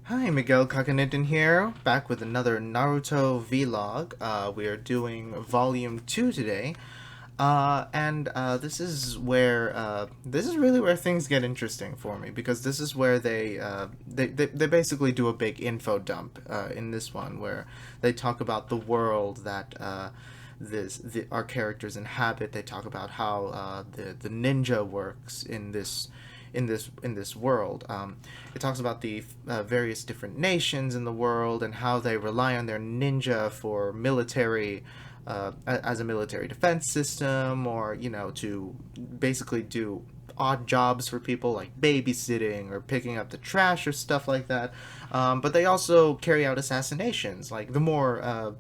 Hi, Miguel Kakanitin here, back with another Naruto vlog. We are doing volume 2 today. And this is really where things get interesting for me because this is where they basically do a big info dump in this one where they talk about the world that our characters inhabit. They talk about how the ninja works in this world. It talks about the various different nations in the world and how they rely on their ninja for military, as a military defense system, or to basically do odd jobs for people like babysitting or picking up the trash or stuff like that. But they also carry out assassinations. Like the more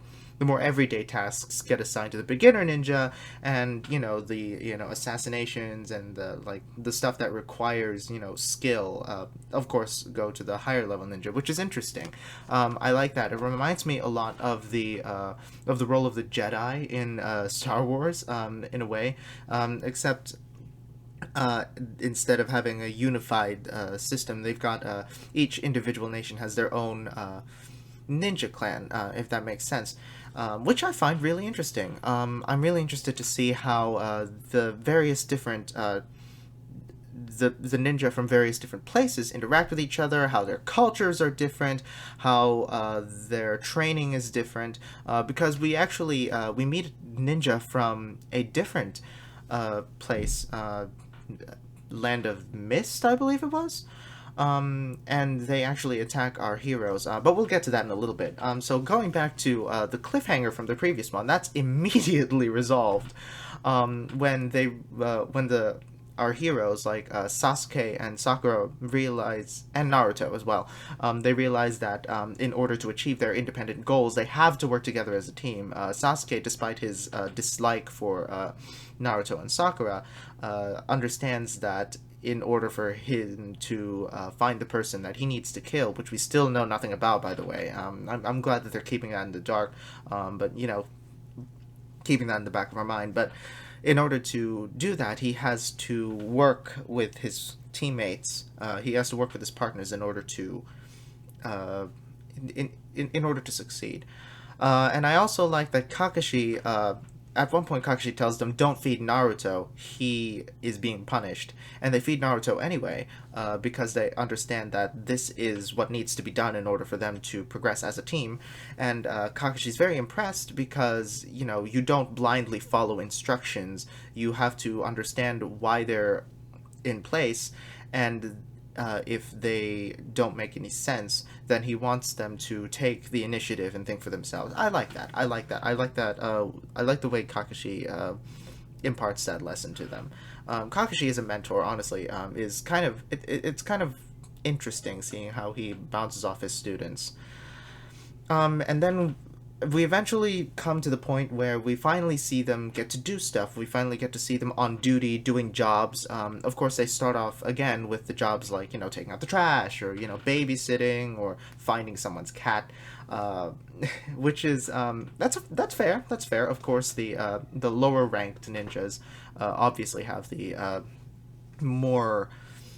everyday tasks get assigned to the beginner ninja, and the assassinations and the stuff that requires skill, of course, go to the higher level ninja, which is interesting. I like that. It reminds me a lot of the role of the Jedi in Star Wars, in a way, except instead of having a unified system, they've got each individual nation has their own ninja clan, if that makes sense, which I find really interesting. I'm really interested to see how the various different the ninja from various different places interact with each other, how their cultures are different, how their training is different. Because we meet ninja from a different place, Land of Mist, I believe it was. And they actually attack our heroes. But we'll get to that in a little bit. So going back to the cliffhanger from the previous one, that's immediately resolved when the our heroes like Sasuke and Sakura realize, and Naruto as well, they realize that in order to achieve their independent goals, they have to work together as a team. Sasuke, despite his dislike for Naruto and Sakura, understands that in order for him to find the person that he needs to kill, which we still know nothing about, by the way. I'm glad that they're keeping that in the dark, but keeping that in the back of our mind. But in order to do that, he has to work with his teammates. He has to work with his partners in order to uh, in order to succeed. And I also like that Kakashi. At one point, Kakashi tells them, "Don't feed Naruto. He is being punished," and they feed Naruto anyway, because they understand that this is what needs to be done in order for them to progress as a team. And Kakashi's very impressed because you don't blindly follow instructions. You have to understand why they're in place, and if they don't make any sense, then he wants them to take the initiative and think for themselves. I like that. I like that. I like that. I like the way Kakashi imparts that lesson to them. Kakashi as a mentor, honestly, is it's kind of interesting seeing how he bounces off his students. And then we eventually come to the point where we finally see them get to do stuff. We finally get to see them on duty doing jobs. Of course, they start off again with the jobs like taking out the trash, or babysitting, or finding someone's cat, uh, which is that's fair. That's fair. Of course, the lower ranked ninjas obviously have the more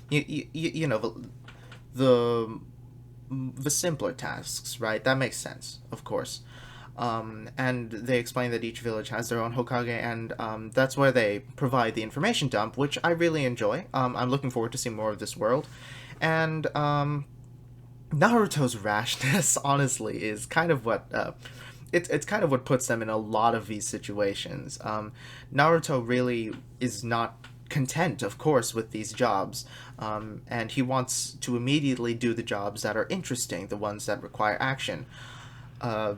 the the simpler tasks, right? That makes sense, of course. And they explain that each village has their own Hokage, and that's where they provide the information dump, which I really enjoy. I'm looking forward to seeing more of this world. And Naruto's rashness, honestly, is kind of what. It's kind of what puts them in a lot of these situations. Naruto really is not content, of course, with these jobs, and he wants to immediately do the jobs that are interesting, the ones that require action. Uh,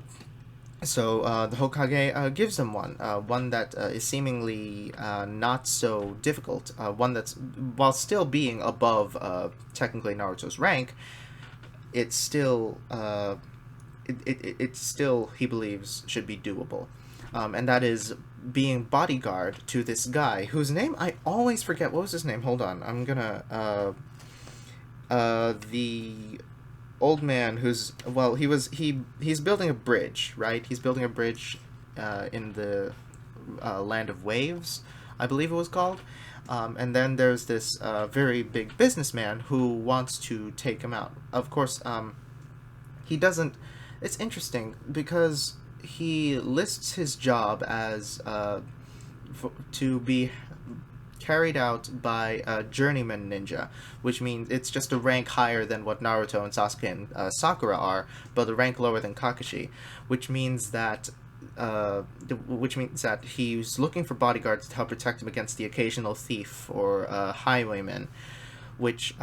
so the Hokage gives them one that is seemingly not so difficult, one that's, while still being above technically Naruto's rank, it's still it's still, he believes, should be doable, and that is being bodyguard to this guy whose name I always forget. What was his name? Hold on, I'm gonna the old man who's, well, he's building a bridge, right? He's building a bridge in the land of waves, I believe it was called. And then there's this very big businessman who wants to take him out. Of course, he doesn't. It's interesting because he lists his job as to be carried out by a journeyman ninja, which means it's just a rank higher than what Naruto and Sasuke and Sakura are, but a rank lower than Kakashi, which means that he's looking for bodyguards to help protect him against the occasional thief or highwayman, which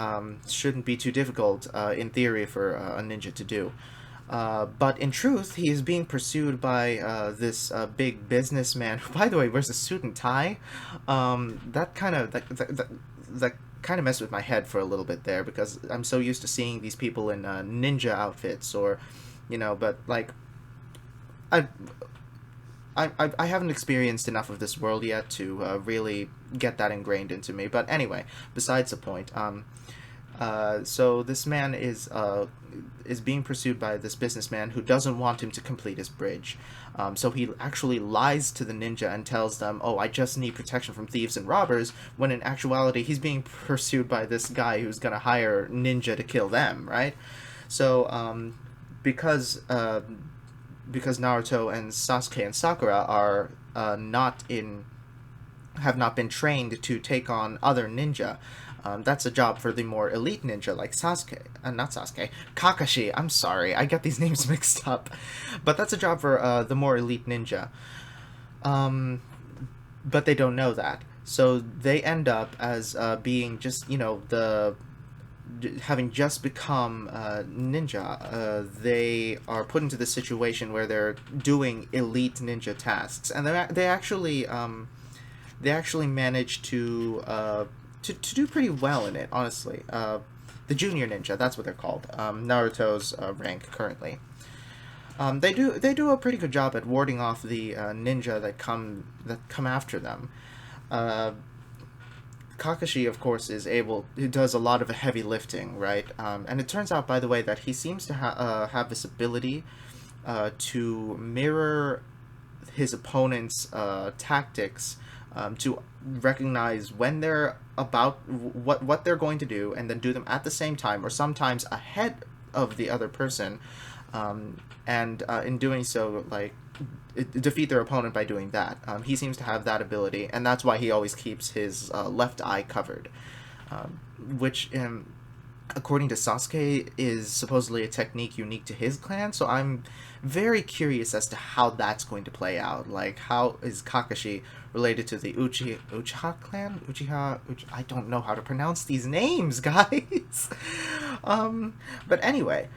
shouldn't be too difficult in theory for a ninja to do. But in truth, he is being pursued by this big businessman who, by the way, wears a suit and tie. That kind of messed with my head for a little bit there because I'm so used to seeing these people in ninja outfits or, but like, I. I haven't experienced enough of this world yet to really get that ingrained into me. But anyway, besides the point. So this man is being pursued by this businessman who doesn't want him to complete his bridge. So he actually lies to the ninja and tells them, "Oh, I just need protection from thieves and robbers." When in actuality, he's being pursued by this guy who's gonna hire ninja to kill them, right? So because Naruto and Sasuke and Sakura are not in have not been trained to take on other ninja. That's a job for the more elite ninja like Sasuke, not Sasuke, Kakashi. I'm sorry, I get these names mixed up, but that's a job for the more elite ninja. But they don't know that, so they end up as being just the having just become ninja, they are put into this situation where they're doing elite ninja tasks, and they actually manage to do pretty well in it. Honestly, the junior ninja, that's what they're called. Naruto's rank currently. They do a pretty good job at warding off the ninja that come after them. Kakashi, of course, he does a lot of heavy lifting, right? And it turns out, by the way, that he seems to have this ability to mirror his opponent's tactics, to recognize when they're about what they're going to do, and then do them at the same time, or sometimes ahead of the other person, and in doing so, like, defeat their opponent by doing that. He seems to have that ability, and that's why he always keeps his left eye covered, which, according to Sasuke, is supposedly a technique unique to his clan. So I'm very curious as to how that's going to play out. Like, how is Kakashi related to the Uchiha clan? I don't know how to pronounce these names, guys. But anyway,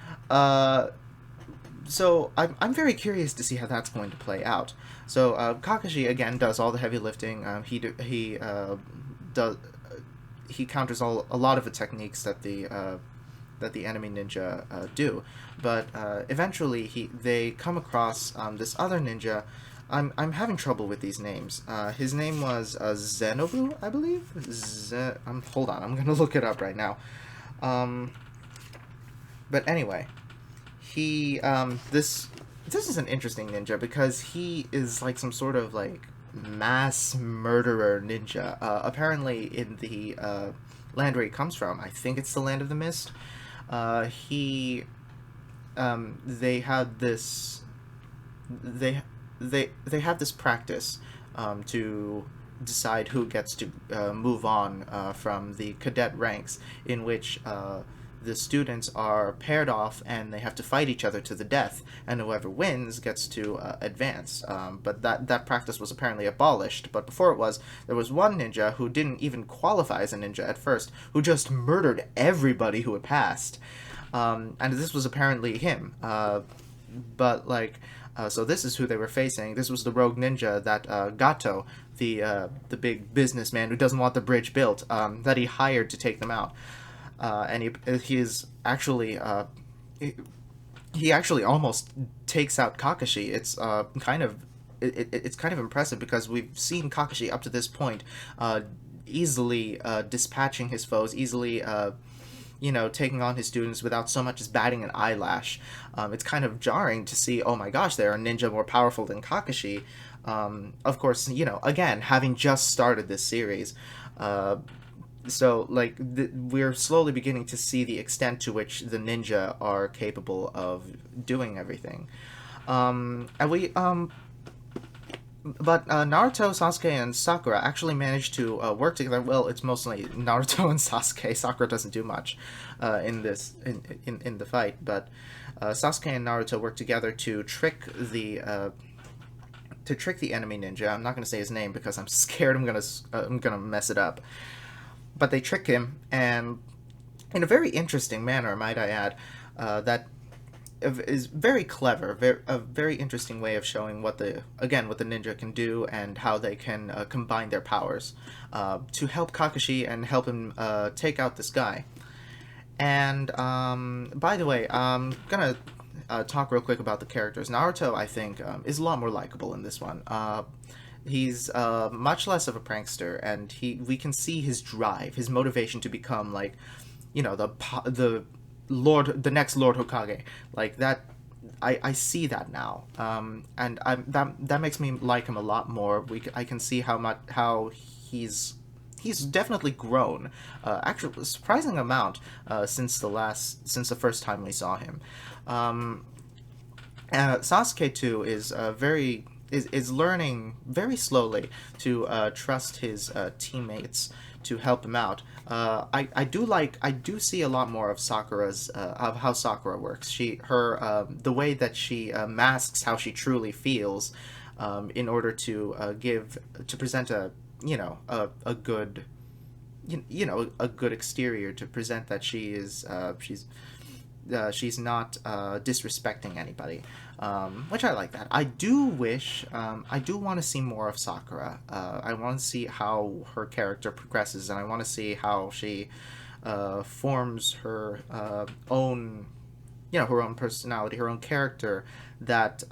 so I'm very curious to see how that's going to play out. So Kakashi again does all the heavy lifting. He counters a lot of the techniques that the enemy ninja do, but eventually they come across this other ninja. I'm having trouble with these names. His name was Zenobu, I believe. Hold on, I'm gonna look it up right now. But anyway. This is an interesting ninja because he is like some sort of like mass murderer ninja. Apparently in the land where he comes from, I think it's the Land of the Mist. They had this they have this practice to decide who gets to move on from the cadet ranks, in which the students are paired off and they have to fight each other to the death, and whoever wins gets to advance. But that practice was apparently abolished. But before it was, there was one ninja who didn't even qualify as a ninja at first, who just murdered everybody who had passed. And this was apparently him. But like, so this is who they were facing. This was the rogue ninja that Gato, the big businessman who doesn't want the bridge built, that he hired to take them out. And he is actually he actually almost takes out Kakashi. It's it's kind of impressive because we've seen Kakashi up to this point easily dispatching his foes, easily taking on his students without so much as batting an eyelash. It's kind of jarring to see, oh my gosh, there are ninja more powerful than Kakashi. Of course, again, having just started this series, So like we're slowly beginning to see the extent to which the ninja are capable of doing everything. And we but Naruto, Sasuke, and Sakura actually managed to work together. Well, it's mostly Naruto and Sasuke. Sakura doesn't do much in this in the fight, but Sasuke and Naruto work together to trick the enemy ninja. I'm not going to say his name because I'm scared I'm gonna mess it up. But they trick him, and in a very interesting manner, might I add, that is very clever, a very interesting way of showing what the ninja can do and how they can combine their powers to help Kakashi and help him take out this guy. And by the way, I'm gonna talk real quick about the characters. Naruto, I think, is a lot more likable in this one. He's much less of a prankster, and we can see his drive, his motivation to become like, the next Lord Hokage, like that. I see that now, and that makes me like him a lot more. I can see how he's definitely grown, actually a surprising amount since the first time we saw him. Sasuke too is learning very slowly to trust his teammates to help him out. I do see a lot more of Sakura's of how Sakura works. The way that she masks how she truly feels, in order to present a good a good exterior, to present that she's not disrespecting anybody, which I like that. I do want to see more of Sakura. I want to see how her character progresses, and I want to see how she forms her own personality, her own character that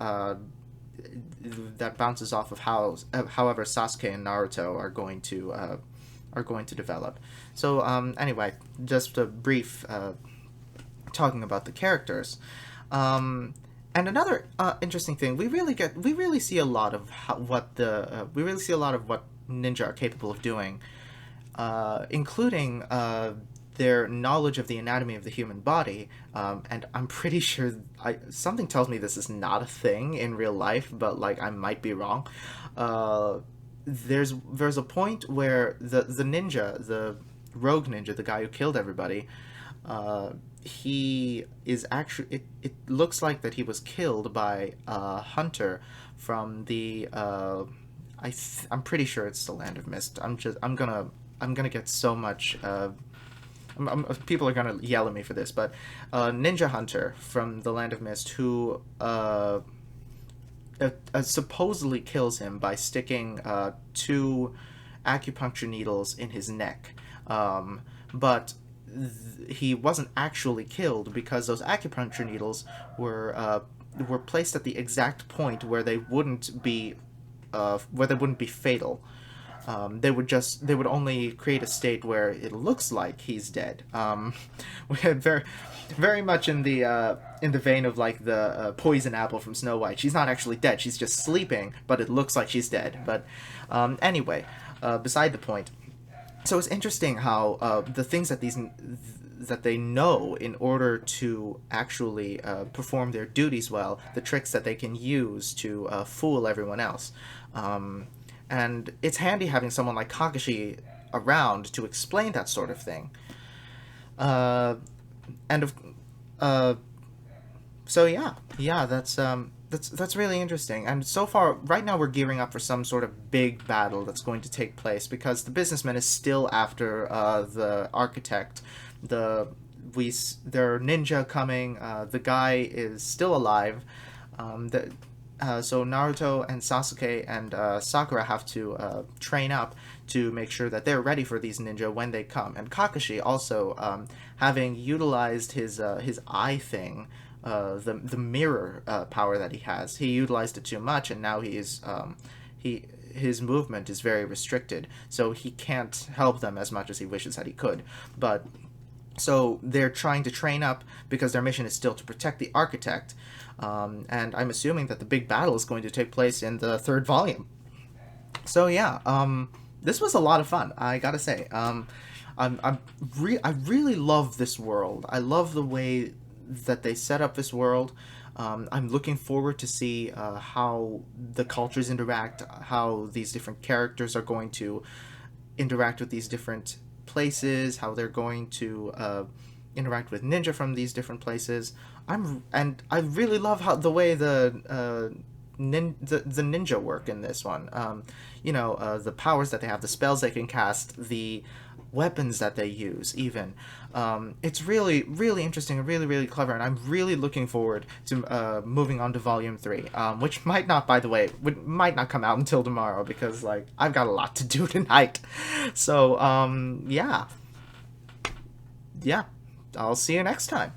that bounces off of however Sasuke and Naruto are going to develop. So anyway, just a brief talking about the characters. And another interesting thing, we really see a lot of what ninja are capable of doing, including their knowledge of the anatomy of the human body. And I'm pretty sure something tells me this is not a thing in real life, but like I might be wrong. There's a point where the ninja, the rogue ninja, the guy who killed everybody, he is actually, it looks like that he was killed by a hunter from the I'm pretty sure it's the Land of Mist. I'm gonna get so much people are gonna yell at me for this, but ninja hunter from the Land of Mist who supposedly kills him by sticking two acupuncture needles in his neck, but he wasn't actually killed because those acupuncture needles were placed at the exact point where they wouldn't be fatal. They would only create a state where it looks like he's dead. We had very much in the vein of like the poison apple from Snow White. She's not actually dead; she's just sleeping, but it looks like she's dead. But anyway, beside the point. So it's interesting how the things that they know in order to actually perform their duties well, the tricks that they can use to fool everyone else. And it's handy having someone like Kakashi around to explain that sort of thing. And of So yeah, that's really interesting. And so far, right now, we're gearing up for some sort of big battle that's going to take place because the businessman is still after the architect. There are ninja coming. The guy is still alive. So Naruto and Sasuke and Sakura have to train up to make sure that they're ready for these ninja when they come. And Kakashi also, having utilized his eye thing, the mirror power that he utilized it too much, and now his movement is very restricted, so he can't help them as much as he wishes that he could. But so they're trying to train up because their mission is still to protect the architect. And I'm assuming that the big battle is going to take place in the third volume. So yeah, this was a lot of fun, I gotta say. I really love this world. I love the way that they set up this world. I'm looking forward to see how the cultures interact, how these different characters are going to interact with these different places, how they're going to interact with ninja from these different places. I really love how the way the ninja work in this one. The powers that they have, the spells they can cast, the weapons that they use, even. It's really, really interesting and really, really clever, and I'm really looking forward to moving on to Volume 3, which might not, by the way, might not come out until tomorrow because, like, I've got a lot to do tonight. So, yeah. Yeah. I'll see you next time.